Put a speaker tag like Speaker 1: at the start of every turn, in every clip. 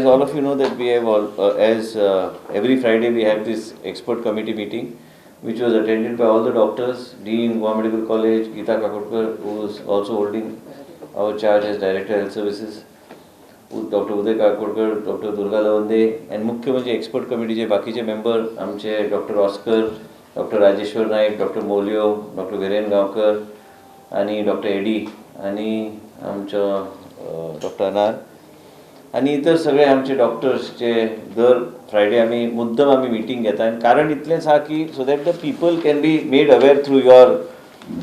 Speaker 1: all of you know that we have every Friday we have this expert committee meeting, which was attended by all the doctors, Dean, Goa Medical College, Geeta Kakodkar, who is also holding our charge as Director Health Services, Dr. Uday Kakodkar, Dr. Durga Lavande, and मुख्य म्हणजे expert committee जे बाकीचे member आमचे Dr. Oscar, Dr. Rajeshwar Naik, Dr. Molio, Dr. Viren Gaonkar, आणि Dr. Eddy, आणि आमचं Dr. Anar, आणि इतर सगळे आमचे डॉक्टर्सचे दर फ्रायडे आम्ही मुद्दम आम्ही मीटिंग घेतात. कारण इतलेंच हा की so that the people can be made aware through your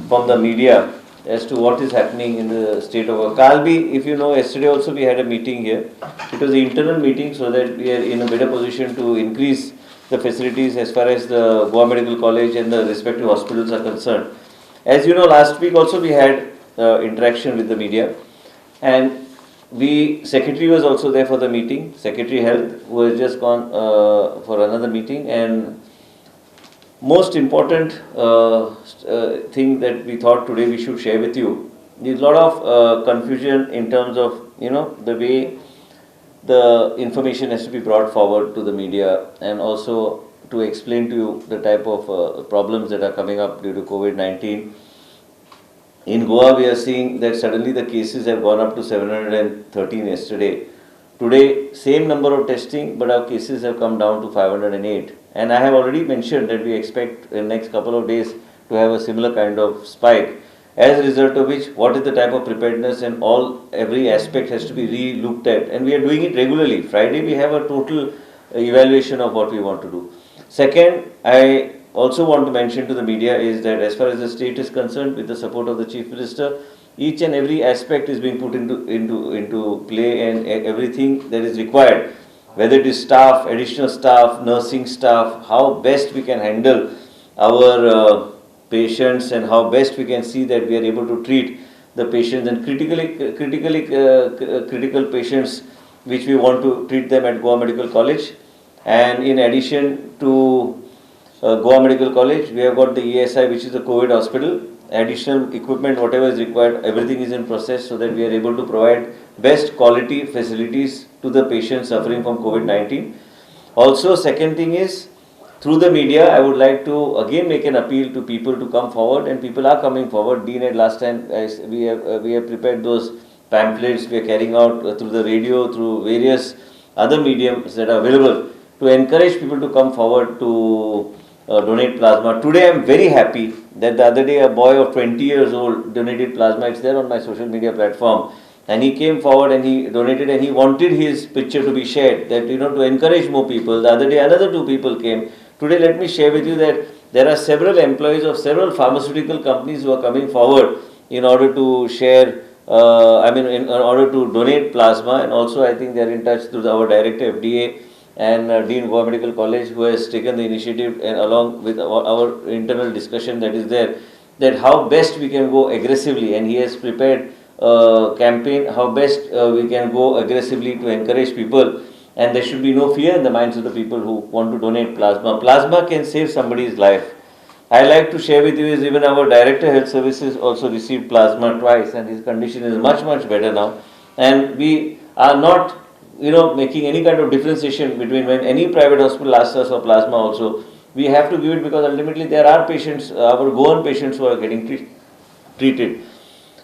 Speaker 1: from the media as to what is happening in the state of Kalbi. If you know, yesterday also we had a meeting here. It was an internal meeting so that we are in a better position to increase the facilities as far as the Goa Medical College and the respective hospitals are concerned. As you know, last week also we had interaction with the media, and Secretary was also there for the meeting. Secretary Health, who has just gone for another meeting, and most important thing that we thought today we should share with you. There's a lot of confusion in terms of the way the information has to be brought forward to the media, and also to explain to you the type of problems that are coming up due to COVID-19. In Goa, we are seeing that suddenly the cases have gone up to 713 yesterday. Today, same number of testing, but our cases have come down to 508. And I have already mentioned that we expect in the next couple of days to have a similar kind of spike. As a result of which, what is the type of preparedness, and every aspect has to be re-looked at. And we are doing it regularly. Friday, we have a total evaluation of what we want to do. Second, I also want to mention to the media is that as far as the state is concerned, with the support of the Chief Minister, each and every aspect is being put into play, and everything that is required, whether it is staff, additional staff, nursing staff, how best we can handle our patients, and how best we can see that we are able to treat the patients, and critical patients which we want to treat them at Goa Medical College. And in addition to Goa Medical College, we have got the ESI, which is the COVID hospital. Additional equipment, whatever is required, everything is in process so that we are able to provide best quality facilities to the patients suffering from COVID-19. Also, second thing is, through the media, I would like to again make an appeal to people to come forward, and people are coming forward. Dean had last time, we have prepared those pamphlets we are carrying out through the radio, through various other mediums that are available, to encourage people to come forward to donate plasma. Today I am very happy that the other day a boy of 20 years old donated plasma. It's there on my social media platform, and he came forward and he donated, and he wanted his picture to be shared, that to encourage more people. The other day another 2 people came. Today let me share with you that there are several employees of several pharmaceutical companies who are coming forward in order to share in order to donate plasma. And also I think they are in touch through our Director FDA and Dean Goa Medical College, who has taken the initiative, and along with our internal discussion that is there, that how best we can go aggressively, and he has prepared a campaign how best we can go aggressively to encourage people, and there should be no fear in the minds of the people who want to donate plasma. Plasma can save somebody's life. I like to share with you is even our Director Health Services also received plasma twice, and his condition is much better now, and we are not making any kind of differentiation between when any private hospital asks us for plasma also. We have to give it because ultimately there are patients, our Goan patients, who are getting treated.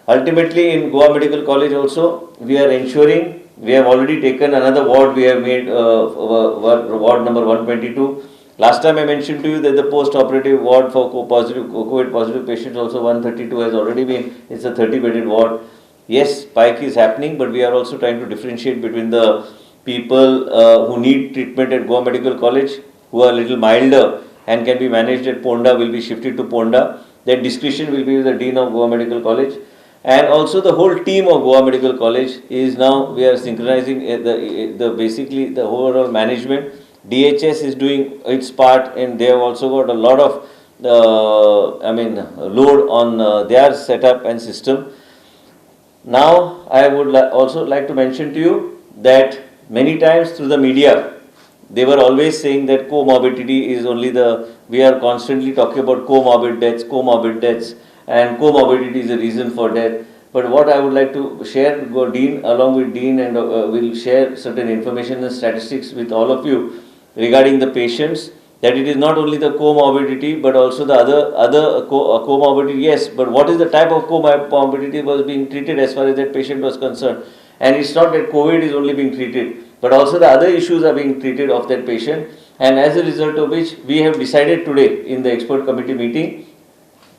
Speaker 1: Ultimately in Goa Medical College also, we are ensuring, we have already taken another ward, we have made ward number 122. Last time I mentioned to you that the post-operative ward for COVID positive patients also 132 has already been, it's a 30-bedded ward. Yes, spike is happening, but we are also trying to differentiate between the people who need treatment at Goa Medical College, who are a little milder and can be managed at Ponda, will be shifted to Ponda. That discretion will be with the Dean of Goa Medical College. And also the whole team of Goa Medical College is now, we are synchronizing basically the overall management. DHS is doing its part, and they have also got a lot of load on their setup and system. Now, I would also like to mention to you that many times through the media, they were always saying that comorbidity is only we are constantly talking about comorbid deaths, and comorbidity is a reason for death. But what I would like to share, Dean, along with Dean, and will share certain information and statistics with all of you regarding the patients, that it is not only the comorbidity but also the other comorbidity, yes, but what is the type of comorbidity was being treated as far as that patient was concerned. And it's not that COVID is only being treated, but also the other issues are being treated of that patient. And as a result of which, we have decided today in the expert committee meeting,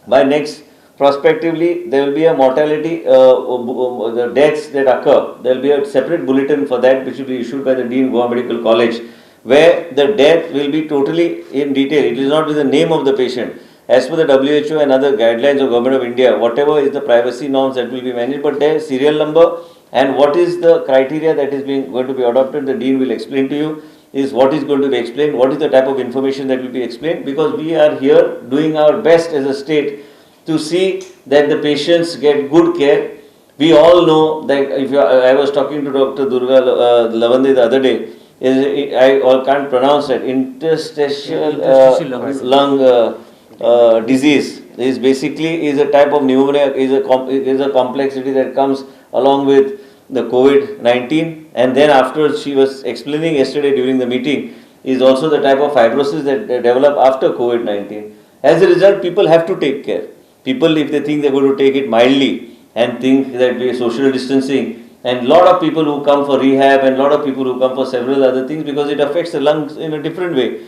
Speaker 1: by next prospectively there will be a mortality, the deaths that occur, there will be a separate bulletin for that which will be issued by the Dean Goa Medical College, where the death will be totally in detail. It is not with the name of the patient. As per the WHO and other guidelines of Government of India, whatever is the privacy norms that will be managed, but their serial number and what is the criteria that is going to be adopted, the Dean will explain to you, is what is going to be explained, what is the type of information that will be explained, because we are here doing our best as a state to see that the patients get good care. We all know that I was talking to Dr. Durga Lavande the other day, I can't pronounce it, interstitial lung disease is basically is a type of pneumonia, is a complexity that comes along with the COVID-19, and then afterwards she was explaining yesterday during the meeting is also the type of fibrosis that develop after COVID-19. As a result, people have to take care. People, if they think they're going to take it mildly and think that we are social distancing, and lot of people who come for rehab and lot of people who come for several other things because it affects the lungs in a different way.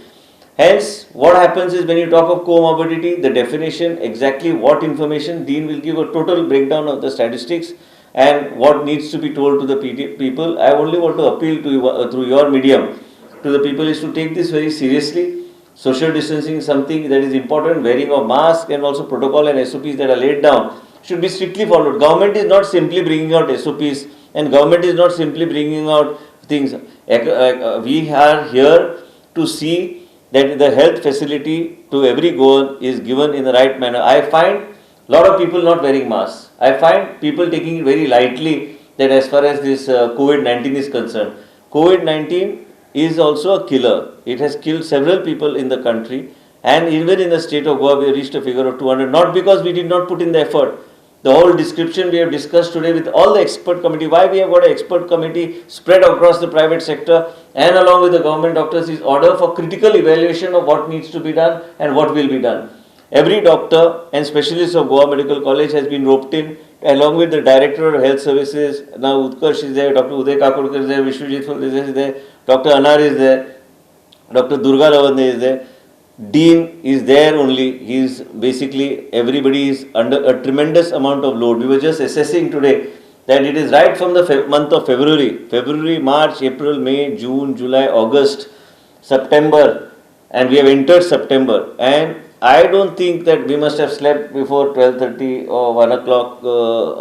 Speaker 1: Hence, what happens is when you talk of comorbidity, the definition, exactly what information, Dean will give a total breakdown of the statistics and what needs to be told to the people. I only want to appeal to you through your medium to the people is to take this very seriously. Social distancing is something that is important. Wearing of mask and also protocol and SOPs that are laid down should be strictly followed. Government is not simply bringing out SOPs and government is not simply bringing out things. We are here to see that the health facility to every goal is given in the right manner. I find a lot of people not wearing masks. I find people taking it very lightly that as far as this COVID-19 is concerned. COVID-19 is also a killer. It has killed several people in the country, and even in the state of Goa we have reached a figure of 200, not because we did not put in the effort. The whole description we have discussed today with all the expert committee, why we have got an expert committee spread across the private sector and along with the government doctors is order for critical evaluation of what needs to be done and what will be done. Every doctor and specialist of Goa Medical College has been roped in along with the Director of Health Services. Now Utkarsh is there, Dr. Uday Kakodkar is there, Vishwajit is there, Dr. Anar is there, Dr. Durga Lavande is there. Dean is there only. He is basically, everybody is under a tremendous amount of load. We were just assessing today that it is right from the month of February, March, April, May, June, July, August, September, and we have entered September. And I don't think that we must have slept before 12:30 or 1 o'clock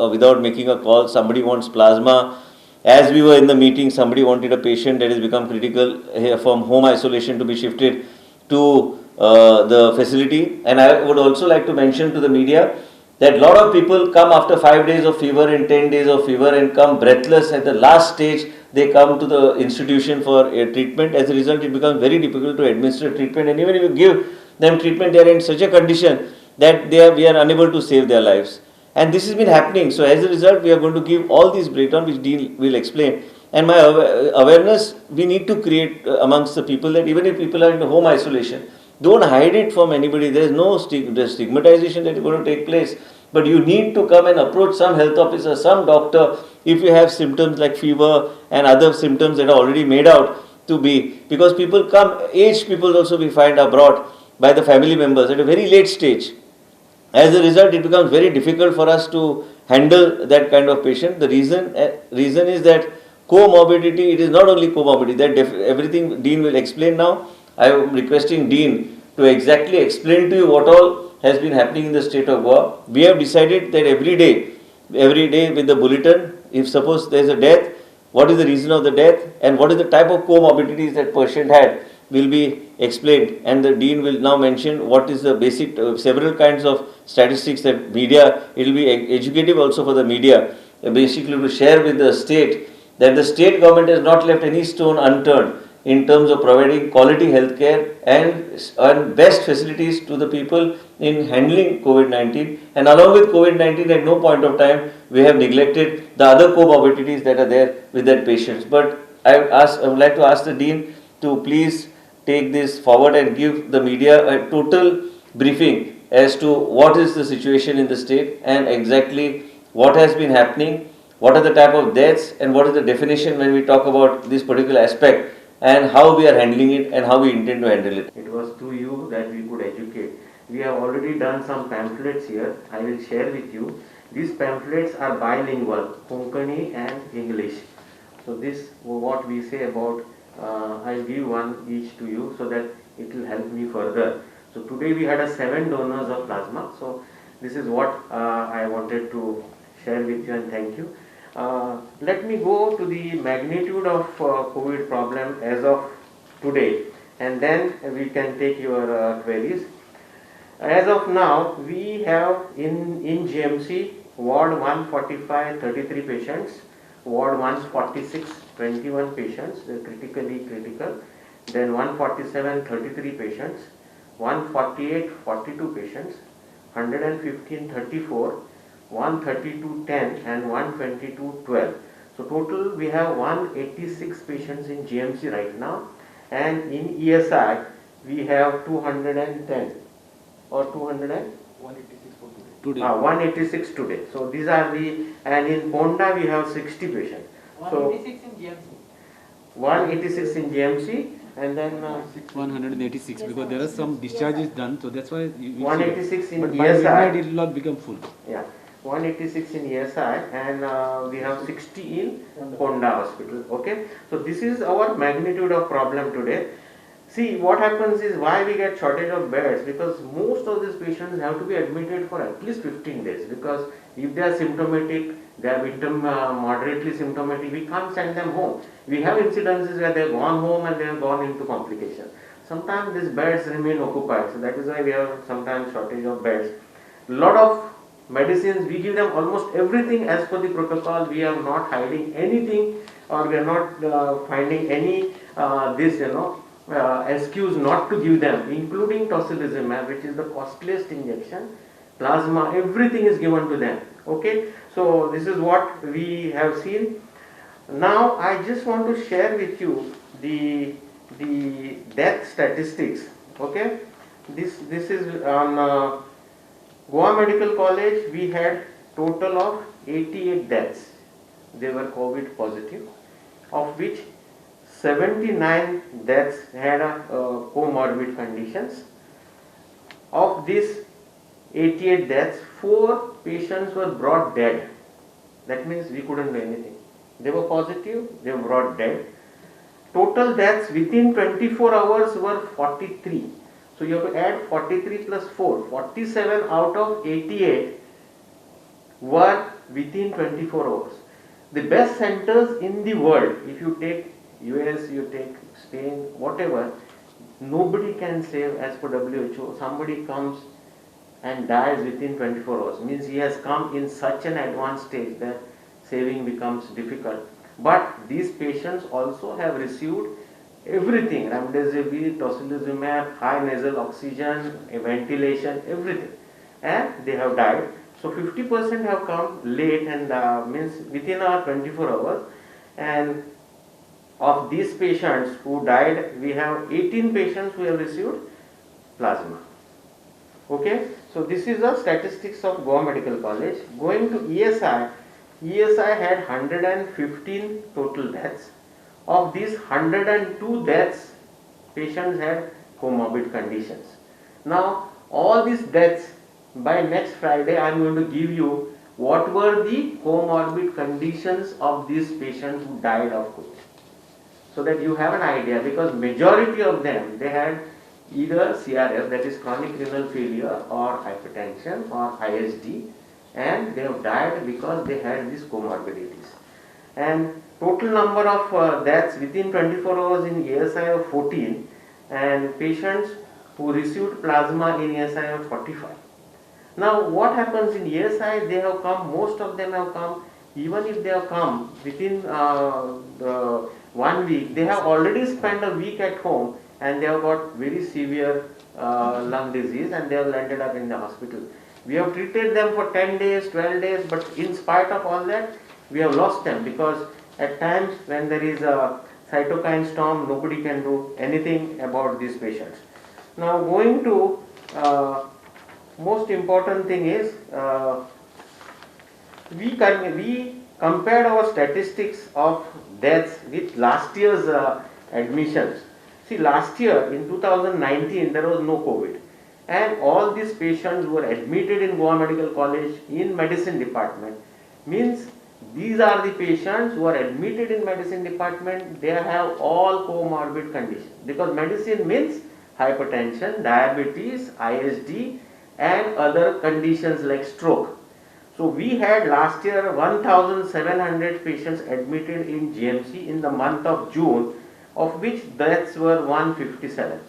Speaker 1: without making a call. Somebody wants plasma. As we were in the meeting, somebody wanted a patient that has become critical from home isolation to be shifted to the facility. And I would also like to mention to the media that a lot of people come after 5 days of fever and 10 days of fever and come breathless. At the last stage, they come to the institution for treatment. As a result, it becomes very difficult to administer treatment. And even if you give them treatment, they are in such a condition that we are unable to save their lives. And this has been happening. So as a result, we are going to give all these breakdown which Dean will explain. And my awareness, we need to create amongst the people that even if people are in home isolation, don't hide it from anybody. There is no stigmatization that is going to take place. But you need to come and approach some health officer, some doctor, if you have symptoms like fever and other symptoms that are already made out to be. Because people come, aged people also we find are brought by the family members at a very late stage. As a result, it becomes very difficult for us to handle that kind of patient. The reason is that comorbidity, it is not only comorbidity, that everything Dean will explain now. I am requesting Dean to exactly explain to you what all has been happening in the state of Goa. We have decided that every day with the bulletin, if suppose there is a death, what is the reason of the death and what is the type of comorbidities that patient had will be explained, and the Dean will now mention what is the basic, several kinds of statistics that media, it will be educative also for the media, basically to share with the state that the state government has not left any stone unturned in terms of providing quality healthcare and best facilities to the people in handling COVID-19. And along with COVID-19, at no point of time we have neglected the other comorbidities that are there with that patients. But I would like to ask the Dean to please take this forward and give the media a total briefing as to what is the situation in the state and exactly what has been happening, what are the type of deaths, and what is the definition when we talk about this particular aspect, and how we are handling it and how we intend to handle it.
Speaker 2: It was to you that we could educate. We have already done some pamphlets here. I will share with you. These pamphlets are bilingual, Konkani and English. So this what we say about, I'll give one each to you so that it will help me further. So today we had 7 donors of plasma. So this is what I wanted to share with you, and thank you. Let me go to the magnitude of COVID problem as of today, and then we can take your queries. As of now, we have in GMC Ward 145 33 patients, Ward 146 21 patients, critically critical, then 147 33 patients, 148 42 patients, 115 34, 132 10 and 122 12. So total we have 186 patients in GMC right now, and in ESI we have 210 or 200 and 186 today. So these are the, and in Ponda we have 60 patients.
Speaker 3: 186 in GMC.
Speaker 2: 186 in GMC, and then
Speaker 4: 186 because there are some discharges done, so that's why
Speaker 2: 186 in
Speaker 4: but by midnight
Speaker 2: ESI.
Speaker 4: it will not become full.
Speaker 2: Yeah, 186 in ESI, and we have 60 in Ponda hospital. Okay, so this is our magnitude of problem today. See, what happens is why we get shortage of beds, because most of these patients have to be admitted for at least 15 days, because if they are symptomatic, they are moderately symptomatic, we can't send them home. We have incidences where they have gone home and they have gone into complications. Sometimes these beds remain occupied, so that is why we have sometimes shortage of beds. Lot of medicines, we give them almost everything as per the protocol. We are not hiding anything, or we are not finding any excuse not to give them, including tocilizumab, which is the costliest injection, plasma, everything is given to them. Okay, so this is what we have seen. Now I just want to share with you the death statistics. Okay, this is on Goa Medical College. We had total of 88 deaths. They were COVID positive, of which 79 deaths had comorbid conditions. Of these 88 deaths, 4 patients were brought dead. That means we couldn't do anything. They were positive, they were brought dead. Total deaths within 24 hours were 43. So you have to add 43 plus 4. 47 out of 88 were within 24 hours. The best centers in the world, if you take US, you take Spain, whatever, nobody can save as per WHO. Somebody comes and dies within 24 hours. Means he has come in such an advanced stage that saving becomes difficult. But these patients also have received everything, remdesivir, tocilizumab, high nasal oxygen, ventilation, everything, and they have died. So 50% have come late, and means within our 24 hours. And of these patients who died, we have 18 patients who have received plasma. Okay, so this is the statistics of Goa Medical College. Going to ESI, ESI had 115 total deaths. Of these 102 deaths, patients had comorbid conditions. Now, all these deaths, by next Friday, I am going to give you what were the comorbid conditions of these patients who died of COVID, so that you have an idea, because majority of them, they had either CRF, that is chronic renal failure, or hypertension, or ISD, and they have died because they had these comorbidities. And total number of deaths within 24 hours in ESI of 14, and patients who received plasma in ESI of 45. Now what happens in ESI, they have come, most of them have come, even if they have come within the 1 week, they have already spent a week at home and they have got very severe lung disease and they have landed up in the hospital. We have treated them for 10 days, 12 days, but in spite of all that, we have lost them because at times when there is a cytokine storm, nobody can do anything about these patients. Now going to most important thing is we compared our statistics of deaths with last year's admissions. See, last year in 2019 there was no COVID and all these patients were admitted in Goa Medical College in medicine department. Means these are the patients who are admitted in medicine department, they have all comorbid conditions because medicine means hypertension, diabetes, ISD and other conditions like stroke. So we had last year 1700 patients admitted in GMC in the month of June, of which deaths were 157.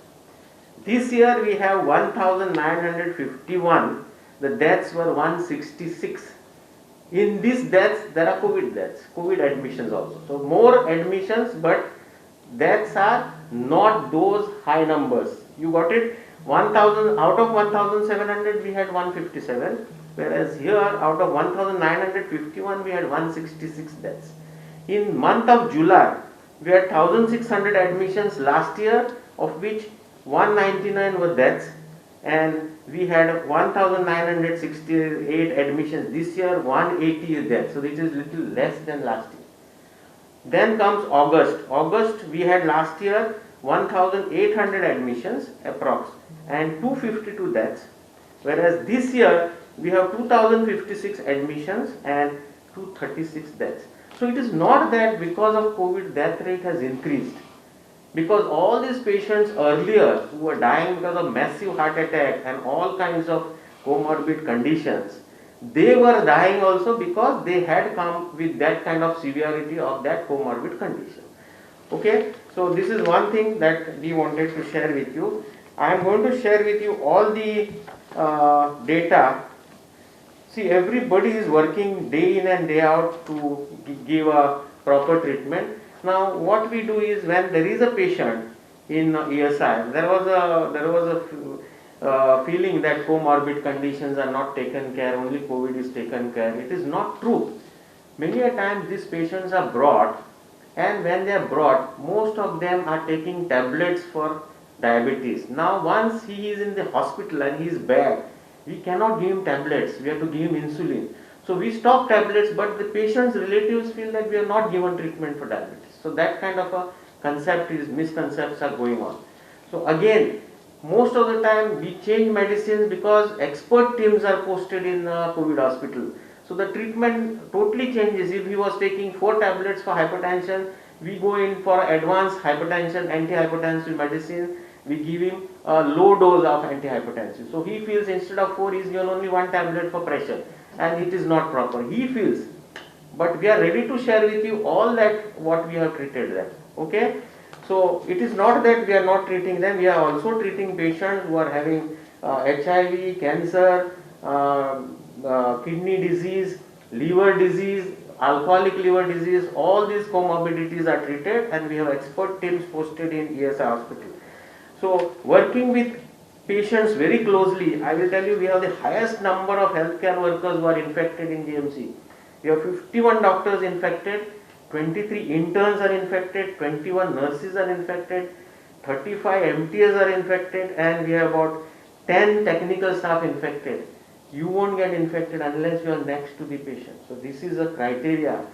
Speaker 2: This year we have 1951, the deaths were 166. In these deaths there are COVID deaths, COVID admissions also. So more admissions but deaths are not those high numbers. You got it? 1000 out of 1700 we had 157, whereas here out of 1951 we had 166 deaths. In month of July we had 1600 admissions last year, of which 199 were deaths, and we had 1968 admissions. This year 180 is deaths, so this is little less than last year. Then comes August. August we had last year 1800 admissions approx and 252 deaths, whereas this year we have 2056 admissions and 236 deaths. So it is not that because of COVID death rate has increased, because all these patients earlier who were dying because of massive heart attack and all kinds of comorbid conditions, they were dying also because they had come with that kind of severity of that comorbid condition. Okay, so this is one thing that we wanted to share with you. I am going to share with you all the data. See, everybody is working day in and day out to give a proper treatment. Now what we do is, when there is a patient in ESI, there was a feeling that comorbid conditions are not taken care, only COVID is taken care. It is not true. Many a times these patients are brought, and when they are brought, most of them are taking tablets for diabetes. Now once he is in the hospital and he is bad, we cannot give him tablets, we have to give him insulin. So we stop tablets, but the patient's relatives feel that we are not given treatment for diabetes. So that kind of a misconceptions are going on. So again, most of the time we change medicines because expert teams are posted in COVID hospital. So the treatment totally changes. If he was taking 4 tablets for hypertension, we go in for advanced hypertension, antihypertensive medicine. We give him a low dose of antihypertensive. So he feels instead of 4, he is given only 1 tablet for pressure, and it is not proper. He feels. But we are ready to share with you all that what we have treated them. Okay? So it is not that we are not treating them. We are also treating patients who are having HIV, cancer, kidney disease, liver disease, alcoholic liver disease. All these comorbidities are treated, and we have expert teams posted in ESI hospital. So working with patients very closely, I will tell you, we have the highest number of healthcare workers who are infected in GMC. We have 51 doctors infected, 23 interns are infected, 21 nurses are infected, 35 MTs are infected, and we have about 10 technical staff infected. You won't get infected unless you are next to the patient. So this is a criteria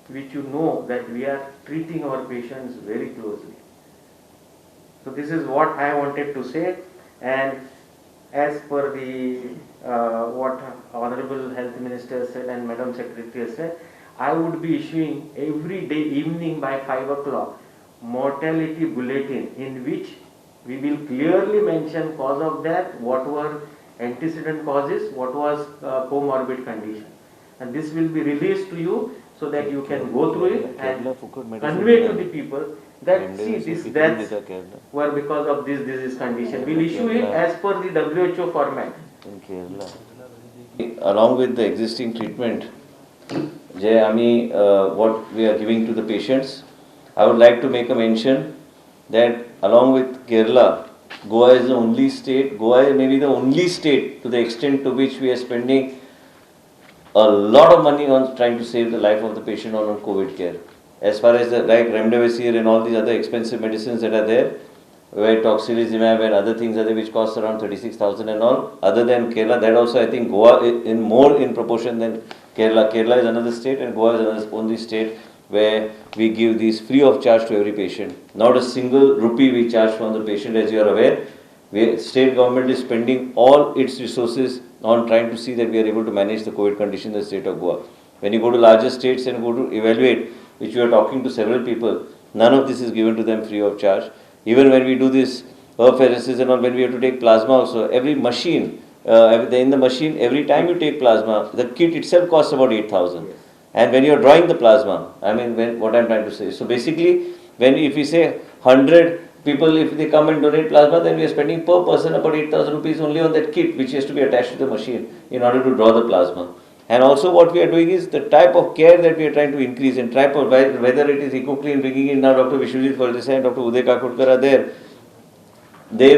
Speaker 2: which you know that we are treating our patients very closely. So this is what I wanted to say, and as per the what Honorable Health Minister said and Madam Secretary said, I would be issuing every day evening by 5 o'clock mortality bulletin, in which we will clearly mention cause of death, what were antecedent causes, what was comorbid condition, and this will be released to you so that you can go through it and convey to the people that see these deaths were because of this disease condition. We'll issue it as per the WHO format.
Speaker 1: Along with the existing treatment, what we are giving to the patients, I would like to make a mention that along with Kerala, Goa is the only state, Goa is maybe the only state to the extent to which we are spending a lot of money on trying to save the life of the patient on COVID care. As far as the like remdesivir and all these other expensive medicines that are there, where tocilizumab and other things are there which cost around 36,000 and all, other than Kerala, that also I think Goa in more in proportion than Kerala. Kerala is another state and Goa is another only state where we give these free of charge to every patient. Not a single rupee we charge from the patient, as you are aware. State government is spending all its resources on trying to see that we are able to manage the COVID condition in the state of Goa. When you go to larger states and go to evaluate, which we are talking to several people, none of this is given to them free of charge. Even when we do this apheresis and all, when we have to take plasma also, every machine, in the machine, every time you take plasma, the kit itself costs about 8,000. And when you are drawing the plasma, what I am trying to say. So basically, if we say 100 people, if they come and donate plasma, then we are spending per person about 8,000 rupees only on that kit, which has to be attached to the machine in order to draw the plasma. And also what we are doing is the type of care that we are trying to increase and type of whether it is EcoClean, bringing in now Dr. Vishwajit Faldesai and Dr. Uday Kakodkar are there. They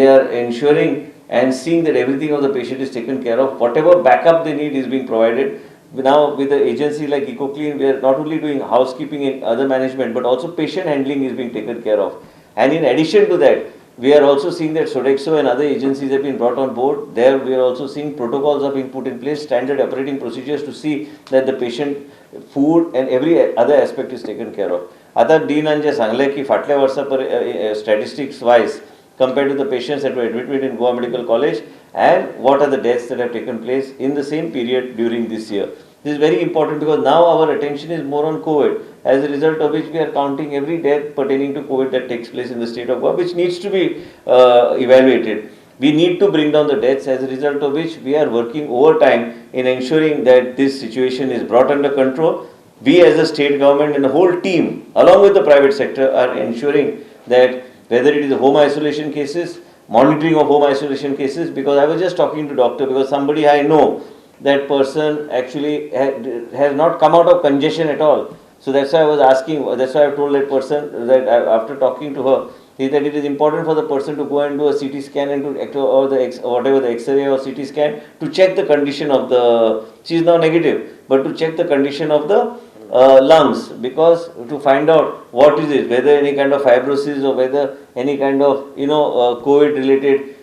Speaker 1: are ensuring and seeing that everything of the patient is taken care of. Whatever backup they need is being provided. Now with the agency like EcoClean, we are not only doing housekeeping and other management, but also patient handling is being taken care of. And in addition to that, we are also seeing that Sodexo and other agencies have been brought on board. There we are also seeing protocols are being put in place, standard operating procedures to see that the patient food and every other aspect is taken care of. आता dean जे सांगले की फाटल्या वर्सा statistics wise compared to the patients that were admitted in Goa Medical College and what are the deaths that have taken place in the same period during this year. This is very important because now our attention is more on COVID, as a result of which we are counting every death pertaining to COVID that takes place in the state of Goa, which needs to be evaluated. We need to bring down the deaths, as a result of which we are working overtime in ensuring that this situation is brought under control. We as a state government and the whole team, along with the private sector, are ensuring that whether it is home isolation cases, monitoring of home isolation cases, because I was just talking to doctor, because somebody I know, that person actually has not come out of congestion at all. So that's why I was asking, that's why I told that person that after talking to her, that it is important for the person to go and do a CT scan and to or whatever the X-ray or CT scan to check the condition of the, she is now negative, but to check the condition of the lungs, because to find out what is it, whether any kind of fibrosis or whether any kind of COVID related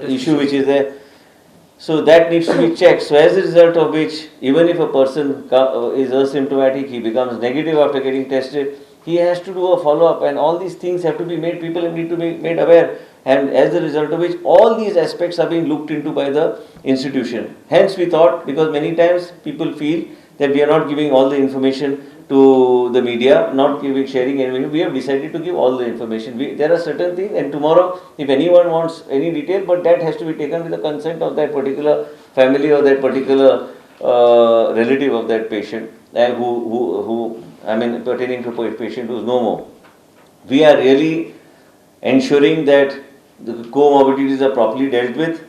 Speaker 1: issue which is there. So that needs to be checked. So as a result of which, even if a person is asymptomatic, he becomes negative after getting tested, he has to do a follow-up, and all these things have to be made, people need to be made aware, and as a result of which all these aspects are being looked into by the institution. Hence we thought, because many times people feel that we are not giving all the information to the media, not sharing anything, we have decided to give all the information. There are certain things, and tomorrow if anyone wants any detail, but that has to be taken with the consent of that particular family or that particular relative of that patient, pertaining to a patient who is no more. We are really ensuring that the comorbidities are properly dealt with.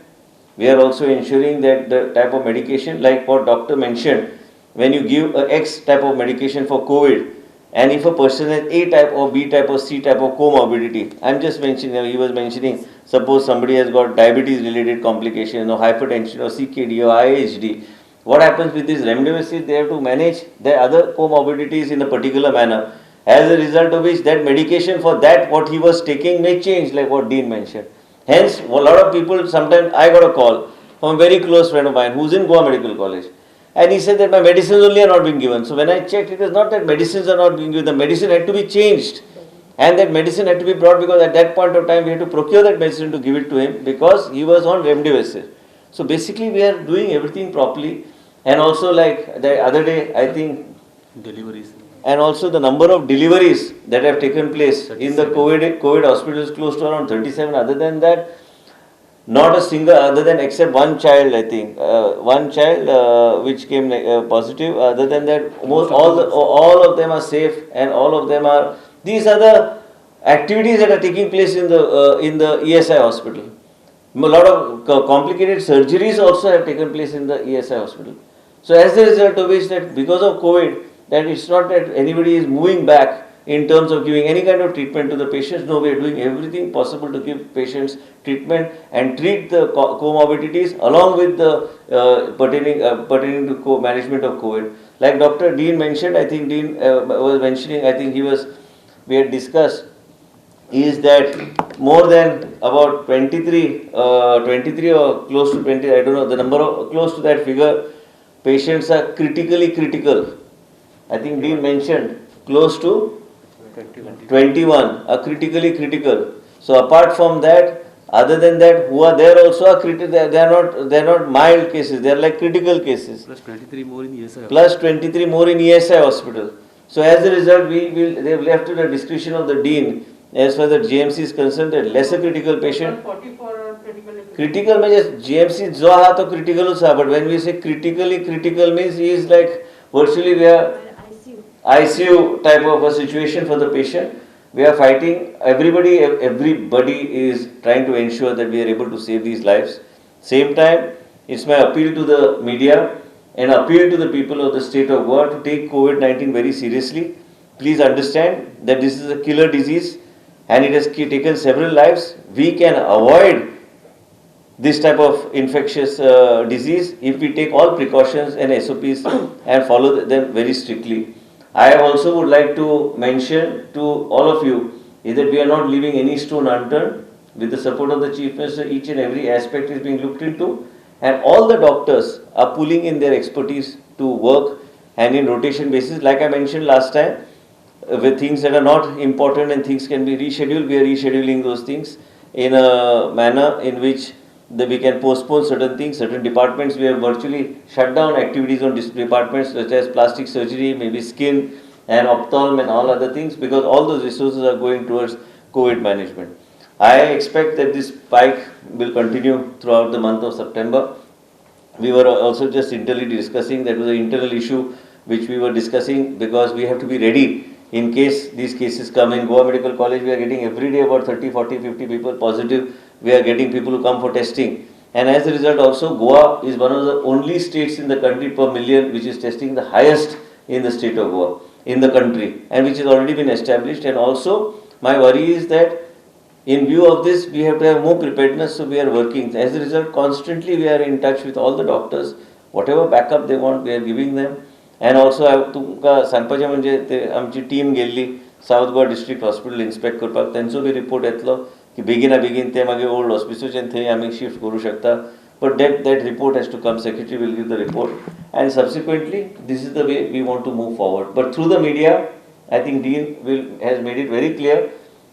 Speaker 1: We are also ensuring that the type of medication, like what doctor mentioned, when you give a X type of medication for COVID, and if a person has A type or B type or C type of comorbidity, I'm just mentioning, he was mentioning, suppose somebody has got diabetes related complications or hypertension or CKD or IHD, what happens with this remdesivir? They have to manage their other comorbidities in a particular manner, as a result of which that medication for that what he was taking may change, like what Dean mentioned. Hence, a lot of people, sometimes I got a call from a very close friend of mine who's in Goa Medical College. And he said that my medicines only are not being given. So when I checked, it was not that medicines are not being given. The medicine had to be changed. And that medicine had to be brought, because at that point of time we had to procure that medicine to give it to him, because he was on remdesivir. So basically we are doing everything properly. And also, like the other day, I think,
Speaker 4: deliveries.
Speaker 1: And also the number of deliveries that have taken place in the COVID hospitals close to around 37. Other than that, not a single, other than except one child, I think, one child which came positive. Other than that, all of them are safe, and all of them are. These are the activities that are taking place in the ESI hospital. A lot of complicated surgeries also have taken place in the ESI hospital. So as a result of which, that because of COVID, that it's not that anybody is moving back in terms of giving any kind of treatment to the patients. No, we are doing everything possible to give patients treatment and treat the comorbidities along with the pertaining to management of COVID. Like Dr. Dean mentioned, I think Dean was mentioning, I think we had discussed, is that more than about 23 or close to 20, I don't know the number of, close to that figure, patients are critically critical. I think Dean mentioned close to 21 are critically critical. So apart from that, other than that, who are there also are critical. They are not mild cases. They are like critical cases.
Speaker 4: Plus 23 more in ESI.
Speaker 1: Plus 23 more in ESI hospital. So as a result, they have left to the discretion of the dean as far as the GMC is concerned that lesser critical patient.
Speaker 3: 44 are critical.
Speaker 1: Critical means GMC जो हा तो critical उसा, but when we say critically critical means he is like virtually we are ICU type of a situation for the patient. We are fighting, everybody is trying to ensure that we are able to save these lives. Same time, it's my appeal to the media and appeal to the people of the state of Goa to take COVID-19 very seriously. Please understand that this is a killer disease and it has taken several lives. We can avoid this type of infectious disease if we take all precautions and SOPs and follow them very strictly. I also would like to mention to all of you is that we are not leaving any stone unturned. With the support of the Chief Minister, each and every aspect is being looked into, and all the doctors are pulling in their expertise to work and in rotation basis. Like I mentioned last time, with things that are not important and things can be rescheduled, we are rescheduling those things in a manner in which we can postpone certain things. Certain departments we have virtually shut down activities on departments such as plastic surgery, maybe skin and ophthalm and all other things, because all those resources are going towards COVID management. I expect that this spike will continue throughout the month of September. We were also just internally discussing, that was an internal issue which we were discussing, because we have to be ready in case these cases come. In Goa Medical College, we are getting every day about 30, 40, 50 people positive. We are getting people who come for testing. And as a result also, Goa is one of the only states in the country per million which is testing the highest in the state of Goa, in the country, and which has already been established. And also, my worry is that in view of this, we have to have more preparedness, so we are working. As a result, constantly we are in touch with all the doctors. Whatever backup they want, we are giving them. And also, तुमका सांगपाचें म्हणजे ते आमची team गेल्ली south Goa district hospital inspect करपाक. तेंचो B report येतलो की बेगिना बेगीन ते मागीर ओल्ड हॉस्पिटलच्यान थंय आमी शिफ्ट करूं शकता. But that report has to come. Secretary will give the report, and subsequently, this is the way we want to move forward. But through the media, I think Dean has made it very clear.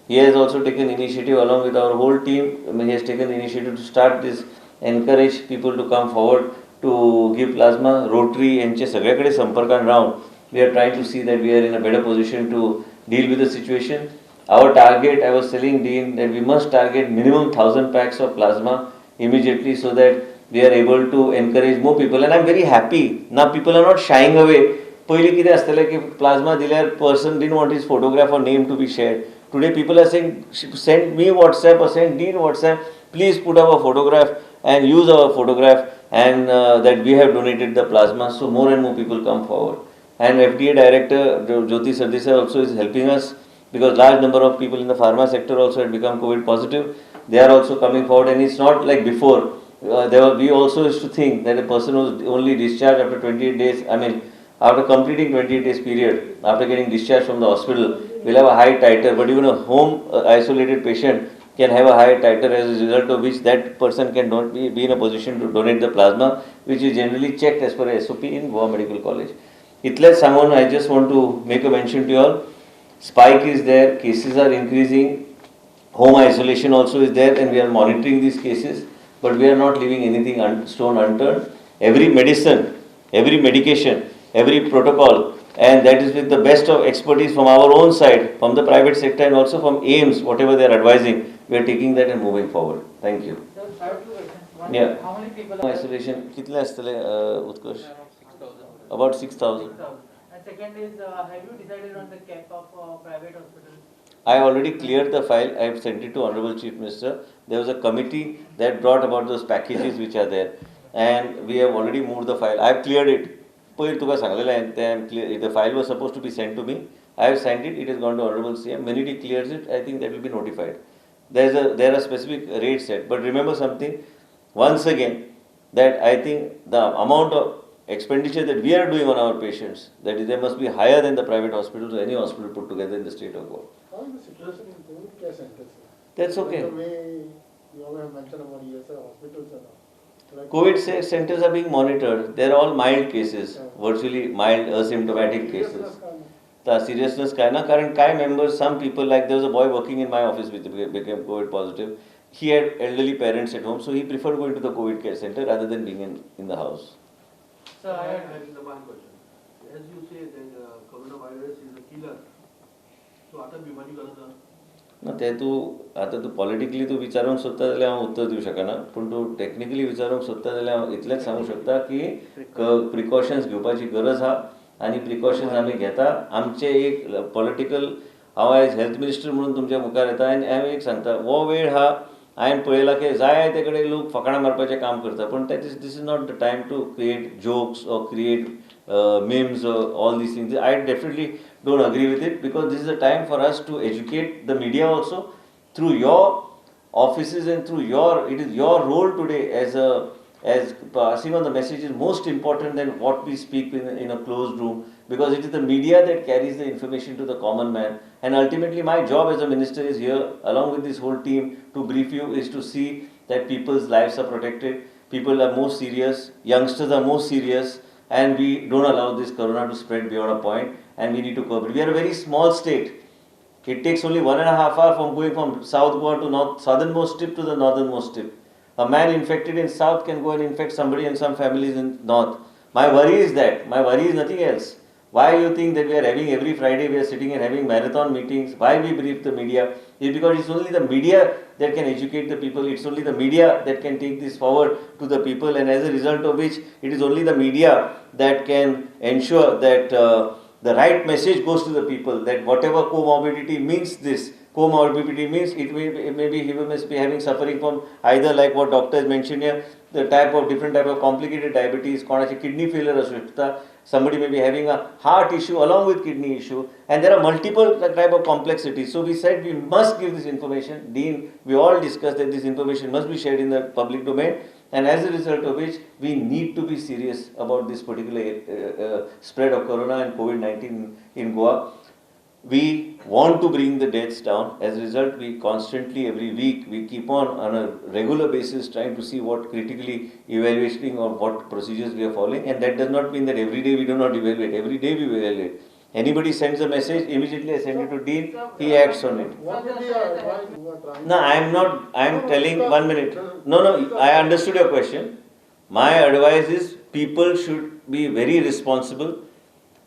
Speaker 1: He has also taken initiative along with our whole team. He has taken initiative to start this, encourage people to come forward to give plasma. Rotary यांचे सगळ्याकडे संपर्कान राहून we are trying to see that we are in a better position to deal with the situation. Our target, I was telling Dean that we must target minimum 1,000 packs of plasma immediately, so that we are able to encourage more people. And I'm very happy now people are not shying away. पहिले कितें आसतलें की plasma दिल्यार person didn't want his photograph or name to be shared. Today people are saying, send me WhatsApp or send Dean WhatsApp, please put up a photograph and use our photograph, and that we have donated the plasma. So more and more people come forward. And FDA Director Jyoti Sardesai also is helping us, because large number of people in the pharma sector also had become COVID positive. They are also coming forward, and it's not like before. We also used to think that a person was only discharged after 28 days, after completing 28 days period, after getting discharged from the hospital, will have a high titer, but even a home isolated patient can have a high titer, as a result of which that person can not be in a position to donate the plasma, which is generally checked as per SOP in Goa Medical College. Itla someone, I just want to make a mention to you all. Spike is there, cases are increasing, home isolation also is there, and we are monitoring these cases, but we are not leaving anything stone unturned. Every medicine, every medication, every protocol, and that is with the best of expertise from our own side, from the private sector and also from AIMS, whatever they are advising, we are taking that and moving forward. Thank you.
Speaker 3: Sir, I have two questions. One,
Speaker 1: Yeah.
Speaker 3: how many people
Speaker 1: Home
Speaker 3: are
Speaker 1: isolation, कितले असतले उत्कर्ष?
Speaker 3: 6,000.
Speaker 1: About 6,000.
Speaker 3: 6,000. And second is, have you decided on the cap of private hospitals?
Speaker 1: I already cleared the file. I have sent it to Honorable Chief Minister. There was a committee that brought about those packages which are there, and we have already moved the file. I have cleared it. पयर तुका सांगलेलें हांवें तें clear, the file was supposed to be sent to me. I have sent it. It has gone to Honorable CM. When he clears it, I think that will be notified. There are specific rates set. But remember something, once again, that I think the amount of expenditure that we are doing on our patients, that is, they must be higher than the private hospitals or any hospital put together in the state of Goa.
Speaker 5: How is the situation in COVID care centers?
Speaker 1: That's okay.
Speaker 5: The way you all have mentioned about ESI hospitals and all. Like
Speaker 1: COVID centers are being monitored. They are all mild cases, virtually mild asymptomatic cases. The seriousness काय ना, कारण काय members, some people, like there was a boy working in my office which became COVID positive. He had elderly parents at home, so he preferred going to the COVID care center rather than being in the house.
Speaker 3: So I had
Speaker 6: There is the one question. As you say that coronavirus is a killer. So आता बिमारी करता
Speaker 1: ना ते तूं आतां तूं politically तूं विचारूंक सोदता जाल्यार हांव उत्तर दिवंक शकना, पूण तूं टॅक्निकली विचारूंक सोदता जाल्यार हांव इतलेंच सांगूंक शकता की प्रिकॉशन्स घेवपाची गरज आहा आनी प्रिकॉशन्स आमी घेता. आमचे एक पॉलिटिकल, हांव आयज हेल्थ मिनिस्टर म्हणून तुमच्या मुखार येता आनी हांव एक सांगता, हो वेळ हा हांवें पळयला की जाय ते कडेन लोक फकाणां मारपाचें काम करता, पूण this is not the time to create jokes or create memes or all these things. I definitely don't agree with it, because this is a time for us to educate the media also through your offices and through it is your role today as passing on the message is most important than what we speak in a closed room, because it is the media that carries the information to the common man. And ultimately my job as a minister is here, along with this whole team, to brief you, is to see that people's lives are protected, people are more serious, youngsters are more serious, and we don't allow this corona to spread beyond a point, and we need to curb it. We are a very small state. It takes only 1.5 hours from going from South Goa to southernmost tip to the northernmost tip. A man infected in South can go and infect somebody and some families in North. My worry is nothing else. Why you think that we are having every Friday, we are sitting and having marathon meetings? Why we brief the media? It's because it's only the media that can educate the people. It's only the media that can take this forward to the people, and as a result of which, it is only the media that can ensure that the right message goes to the people, that whatever comorbidity means this. Comorbidity means it may be he must be having suffering from either, like what doctors mentioned here, the different type of complicated diabetes, kidney failure असू शकता, somebody may be having a heart issue along with kidney issue, and there are multiple type of complexities. So we said we must give this information. Dean, we all discussed that this information must be shared in the public domain, and as a result of which we need to be serious about this particular spread of corona and COVID-19 in Goa. We want to bring the deaths down. As a result, we constantly, every week, we keep on a regular basis trying to see what critically evaluating or what procedures we are following. And that does not mean that every day we do not evaluate. Every day we evaluate. Anybody sends a message, immediately I send it to Dean, he acts on it.
Speaker 5: what would be your advice you are trying?
Speaker 1: No, I am telling, 1 minute. No, I understood your question. My advice is people should be very responsible.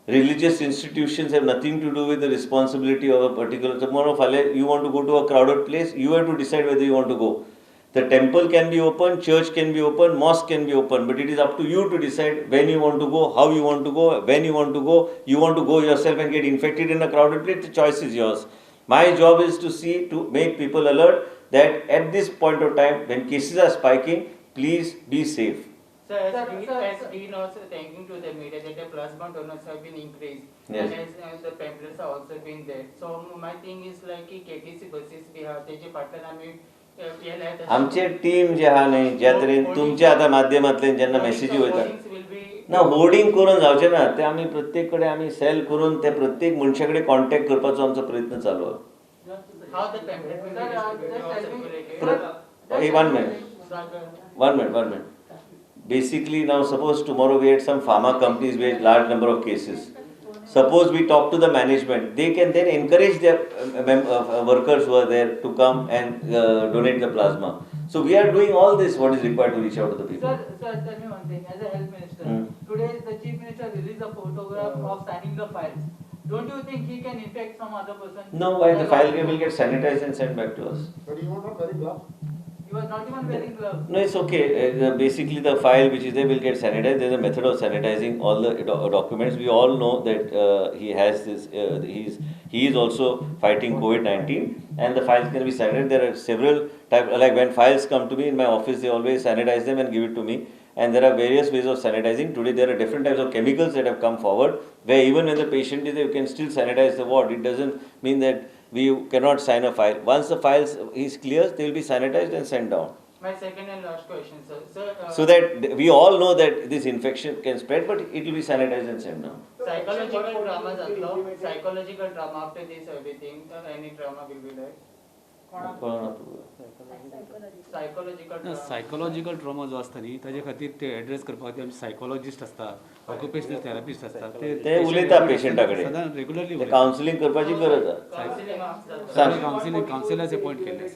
Speaker 1: Religious institutions have nothing to do with the responsibility of a particular. Tomorrow, you want to go to a crowded place, you have to decide whether you want to go. The temple can be open, church can be open, mosque can be open, but it is up to you to decide when you want to go, how you want to go, when you want to go. You want to go yourself and get infected in a crowded place, the choice is yours. My job is to make people alert that at this point of time, when cases are spiking, please be safe.
Speaker 3: So as Dean also thanking to the media that the plasma donors have been increased,
Speaker 1: Yes.
Speaker 3: and as the pamphlets have also been there. So my thing is like की KTC buses B आहा तेजे फाटल्यान आमी PLI
Speaker 1: आमचे team जे आहा न्ही, ज्या तरेन तुमच्या आता माध्यमांतल्यान जेन्ना मेसेजी वयता ना, होर्डिंग करून जावचें ना, ते आमी प्रत्येक कडेन आमी सेल करून ते प्रत्येक मनशा कडेन कॉन्टॅक्ट करपाचो आमचो प्रयत्न चालू आहा.
Speaker 3: How the pamphlet will be circulated?
Speaker 1: One minute. Basically, now suppose tomorrow we had some pharma companies with large number of cases. Suppose we talk to the management, they can then encourage their workers who are there to come and donate the plasma. So we are doing all this, what is required to reach out to the people.
Speaker 3: Sir, tell me one thing. As a health minister, today the chief minister released a photograph of signing the files. Don't you think he can infect some other person?
Speaker 1: No, why the file will get sanitized and sent back to us.
Speaker 5: But you are not very gloves.
Speaker 3: He was not even wearing gloves.
Speaker 1: No, it's okay. Basically, the file which is there will get sanitized. There's a method of sanitizing all the documents. We all know that he has this. He is also fighting COVID-19, and the files can be sanitized. There are several types. Like when files come to me in my office, they always sanitize them and give it to me. and there are various ways of sanitizing. Today there are different types of chemicals that have come forward, where even when the patient is there, you can still sanitize the ward. It doesn't mean that we cannot sign a file. Once the file is clear, they will be sanitized and sent down.
Speaker 3: My second and last question, sir.
Speaker 1: So that we all know that this infection can spread, but it will be sanitized and sent down.
Speaker 3: Psychological trauma जातलो. Psychological trauma after this everything. Any trauma will be there. Psychological trauma.
Speaker 4: Psychological trauma जो असता न्ही ताजे खातीर ते address करपाक आमचे psychologist असतात, ऑक्युपेशनल थेरपिस्ट असतात,
Speaker 1: ते उलयता पेशंटा कडेन.
Speaker 4: सदां रेग्युलरली
Speaker 1: ते कावन्सिलिंग करपाची गरज आसा.
Speaker 4: कावन्सिलर्स अपॉइंट केले.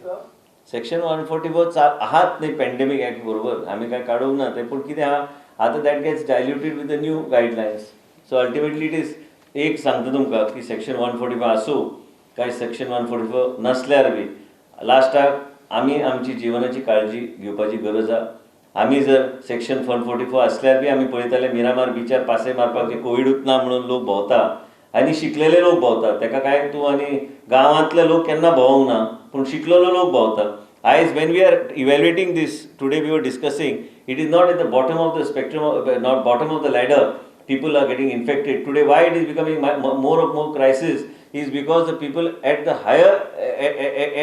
Speaker 1: सेक्शन 144 आहात न्ही पॅन्डेमीक ऍक्ट बरोबर, आमी काय काडूंक ना ते, पूण कितें आहा आतां that gets diluted with the new guidelines. So ultimately it is एक सांगता तुमकां की सेक्शन 145 आसूं काय सेक्शन 144 नसल्यार बी लास्टाक आमी आमची जिवनाची काळजी घेवपाची गरज आहा. आमी जर सेक्शन 144 असल्यार बी आमी पळयताले मिरामार बिचार पासय मारपाक जे कोविडूच ना म्हणून लोक भोंवता आनी शिकलेले लोक भोंवता. तेका काय तूं आनी गांवांतले लोक केन्ना भोंवूंक ना, पूण शिकलेलो लोक भोंवता. As when we are evaluating this, today we were discussing, it is not at the bottom of the spectrum, not bottom of the ladder, people are getting infected. Today why it is becoming more crisis is because the people at the higher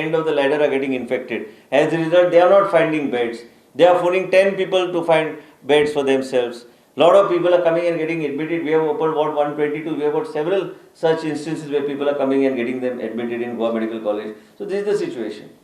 Speaker 1: end of the ladder are getting infected. As a result, they are not finding beds. They are phoning 10 people to find beds for themselves. Lot of people are coming and getting admitted. We have opened Ward 122. We have got several such instances where people are coming and getting them admitted in Goa Medical College. So this is the situation.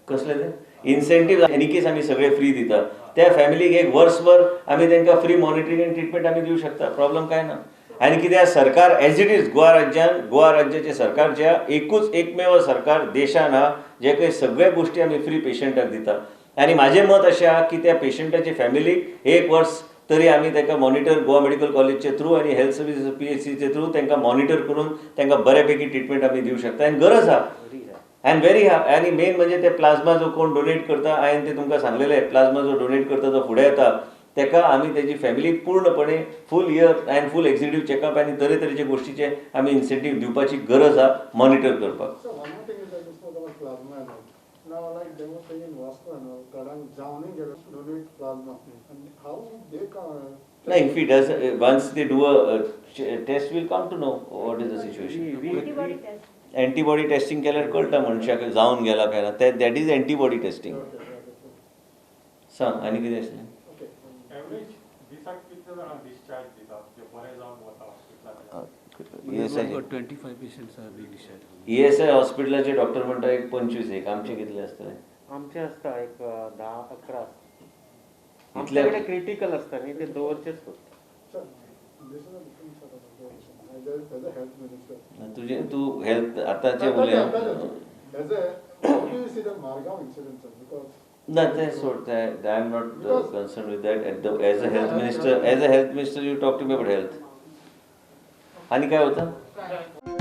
Speaker 1: कसले ते incentive any case आमी सगळे free दिता. त्या फॅमिलीक एक वर्सभर आमी तांकां फ्री मॉनिटरींग आनी ट्रिटमेंट आमी दिवं शकता. प्रॉब्लम काय ना. आनी कित्याक सरकार एज इट इज गोवा राज्याचे सरकार जे एकूच एकमेव सरकार देशान आहा जे काही सगळ्या गोष्टी आमी फ्री पेशंटाक दिता. आनी म्हाजें मत अशें आहा की त्या पेशंटाचे फॅमिलीक एक वर्स तरी आमी तांकां मॉनिटर गोवा मेडिकल कॉलेजचे थ्रू आनी हेल्थ सर्विसीस PHCचे थ्रू तांकां मॉनिटर करून तांकां बऱ्यापैकी ट्रिटमेंट आमी दिवं शकता. आनी गरज आहा अँड व्हेरी हा. आणि मेन म्हणजे ते प्लाझ्मा जो कोण डोनेट करता, हांवें ते तुमकां सांगलेले, प्लाझ्मा जो डोनेट करता जो फुडें येता तेका आमी तेजी फॅमिली पूर्णपणे full year and full executive checkup आनी तरेतरेचे गोष्टीचे आमी इन्सेंटीव दिवपाची गरज आहा मॉनिटर करपाक.
Speaker 5: So one more thing is that this was about plasma and all. Now like they were saying in Vasco and all, Kadang Jauning get donate plasma. And how they can
Speaker 1: No, if he does, once they do a test, we'll come to know what is the situation. Antibody testing केल्यार कळटा मनशाक जावन गेला काय ना. That is antibody testing. सांग आनी कितें आसलें?
Speaker 7: एवरेज दिसाक कितले जाणां डिस्चार्ज दितात जे बरे जावन वता हॉस्पिटलांत?
Speaker 1: ESI
Speaker 4: 25 patients are being discharge.
Speaker 1: ESI हॉस्पिटलाचे डॉक्टर म्हणटा एक 25 एक. आमचे कितले आसतले?
Speaker 2: आमचे असता एक 10-11
Speaker 1: इतले?
Speaker 2: आमच्याकडे क्रिटिकल असता न्ही ते दवरचेच फक्त.
Speaker 5: Sir, this is a different sort of situation. As a health minister.
Speaker 1: तुझे तू हेल्थ आताचे उलय.
Speaker 5: As a, how do you see the Margao incident, sir? Because
Speaker 1: ना ते सोड. I am not concern with that. As a health minister, you talk to me about health. आणि काय होतं?